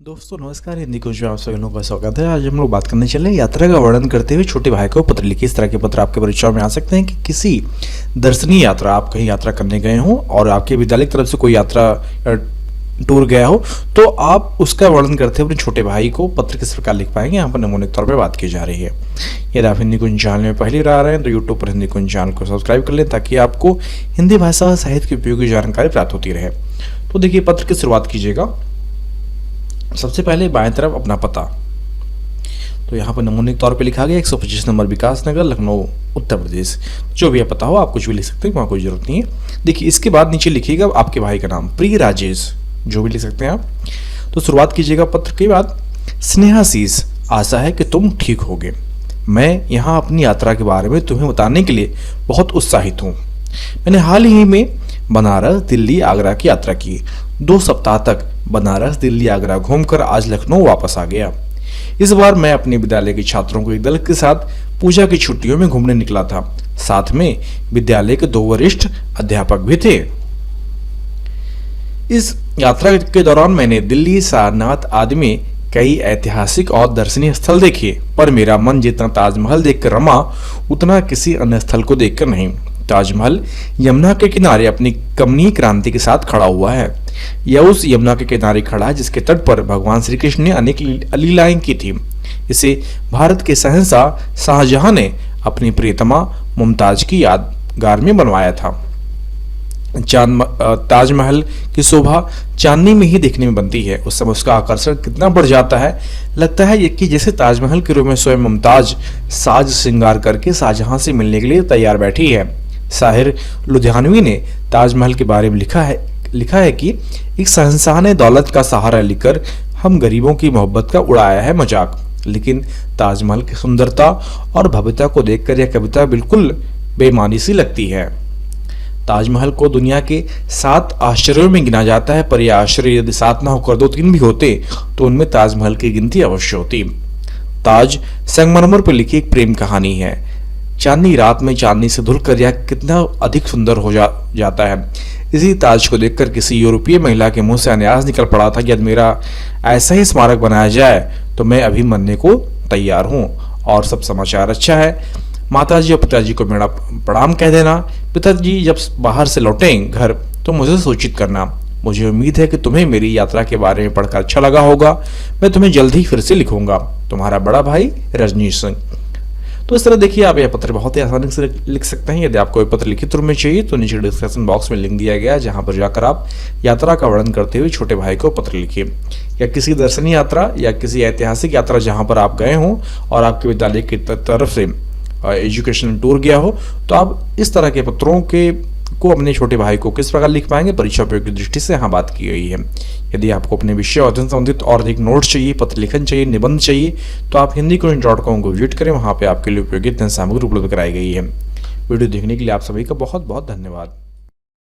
दोस्तों नमस्कार। हिंदी कुछ में आप सभी लोगों का स्वागत है। आज हम लोग बात करने चले यात्रा का वर्णन करते हुए छोटे भाई को पत्र लिखिए। इस तरह के पत्र आपके परीक्षाओं में आ सकते हैं कि किसी दर्शनीय यात्रा, आप कहीं यात्रा करने गए हो और आपके विद्यालय की तरफ से कोई यात्रा टूर गया हो, तो आप उसका वर्णन करते हुए अपने छोटे भाई को पत्र किस प्रकार लिख पाएंगे, यहाँ पर नमूने के तौर पर बात की जा रही है। यदि आप हिंदी कुंज चैनल में पहली बार आ रहे हैं तो यूट्यूब पर हिंदी कुंज चैनल को सब्सक्राइब कर लें ताकि आपको हिंदी भाषा और साहित्य की उपयोगी जानकारी प्राप्त होती रहे। तो देखिए, पत्र की शुरुआत कीजिएगा। सबसे पहले बाएं तरफ अपना पता, तो यहाँ पर नमूने के तौर पे लिखा गया 125 नंबर विकास नगर, लखनऊ, उत्तर प्रदेश। जो भी पता हो आप कुछ भी लिख सकते हैं, वहाँ कोई जरूरत नहीं है। देखिए, इसके बाद नीचे लिखिएगा आपके भाई का नाम, प्रिय राजेश, जो भी लिख सकते हैं आप। तो शुरुआत कीजिएगा पत्र के बाद, स्नेहाशीष, आशा है कि तुम ठीक होगे। मैं यहाँ अपनी यात्रा के बारे में तुम्हें बताने के लिए बहुत उत्साहित हूँ। मैंने हाल ही में बनारस, दिल्ली, आगरा की यात्रा की। 2 सप्ताह तक बनारस, दिल्ली, आगरा घूमकर आज लखनऊ वापस आ गया। इस बार मैं अपने विद्यालय के छात्रों के एक दल के साथ पूजा की छुट्टियों में घूमने निकला था। साथ में विद्यालय के 2 वरिष्ठ अध्यापक भी थे। इस यात्रा के दौरान मैंने दिल्ली, सारनाथ आदि में कई ऐतिहासिक और दर्शनीय स्थल देखे, पर मेरा मन जितना ताजमहल देखकर रमा उतना किसी अन्य स्थल को देखकर नहीं। ताजमहल यमुना के किनारे अपनी कमनीय क्रांति के साथ खड़ा हुआ है। यह उस यमुना के किनारे खड़ा है जिसके तट पर भगवान श्री कृष्ण ने अनेक लीलाएं की थी। इसे भारत के शहंशाह शाहजहां ने अपनी प्रियतमा मुमताज की यादगार में बनवाया था। ताजमहल की शोभा चांदनी में ही देखने में बनती है। उस समय उसका आकर्षण कितना बढ़ जाता है, लगता है कि जैसे ताजमहल के रूप में स्वयं मुमताज साज श्रृंगार करके शाहजहां से मिलने के लिए तैयार बैठी है। शाहिर लुधियानवी ने ताजमहल के बारे में लिखा है कि एक शहंशाह ने दौलत का सहारा लेकर हम गरीबों की मोहब्बत का उड़ाया है मजाक, लेकिन ताजमहल की सुंदरता और भव्यता को देखकर यह कविता बिल्कुल बेमानी सी लगती है। ताजमहल को दुनिया के 7 आश्चर्यों में गिना जाता है, पर यह आश्चर्य यदि 7 ना होकर 2-3 भी होते तो उनमें ताजमहल की गिनती अवश्य होती। ताज संगमरमर पर लिखी एक प्रेम कहानी है। चांदनी रात में चांदनी से धुलकर यह कितना अधिक सुंदर हो जाता है। इसी ताज को देखकर किसी यूरोपीय महिला के मुंह से अन्यास निकल पड़ा था कि यदि मेरा ऐसा ही स्मारक बनाया जाए तो मैं अभी मरने को तैयार हूँ। और सब समाचार अच्छा है। माताजी और पिताजी को मेरा प्रणाम कह देना। पिताजी जब बाहर से लौटें घर तो मुझे सूचित करना। मुझे उम्मीद है कि तुम्हें मेरी यात्रा के बारे में पढ़कर अच्छा लगा होगा। मैं तुम्हें जल्द ही फिर से लिखूंगा। तुम्हारा बड़ा भाई रजनीश सिंह। तो इस तरह देखिए, आप यह पत्र बहुत ही आसानी से लिख सकते हैं। यदि आपको कोई पत्र लिखित रूप में चाहिए तो नीचे डिस्क्रिप्शन बॉक्स में लिंक दिया गया है, जहां पर जाकर आप यात्रा का वर्णन करते हुए छोटे भाई को पत्र लिखिए। या किसी दर्शनीय यात्रा या किसी ऐतिहासिक यात्रा जहां पर आप गए हों और आपके विद्यालय की तरफ से एजुकेशनल टूर गया हो, तो आप इस तरह के पत्रों को अपने छोटे भाई को किस प्रकार लिख पाएंगे, परीक्षा उपयोग की दृष्टि से यहाँ बात की गई है। यदि आपको अपने विषय अध्ययन संबंधित और अधिक नोट्स चाहिए, पत्र लेखन चाहिए, निबंध चाहिए, तो आप hindicoin.com को विजिट करें। वहाँ पे आपके लिए उपयोगी सामग्री उपलब्ध कराई गई है। वीडियो देखने के लिए आप सभी का बहुत बहुत धन्यवाद।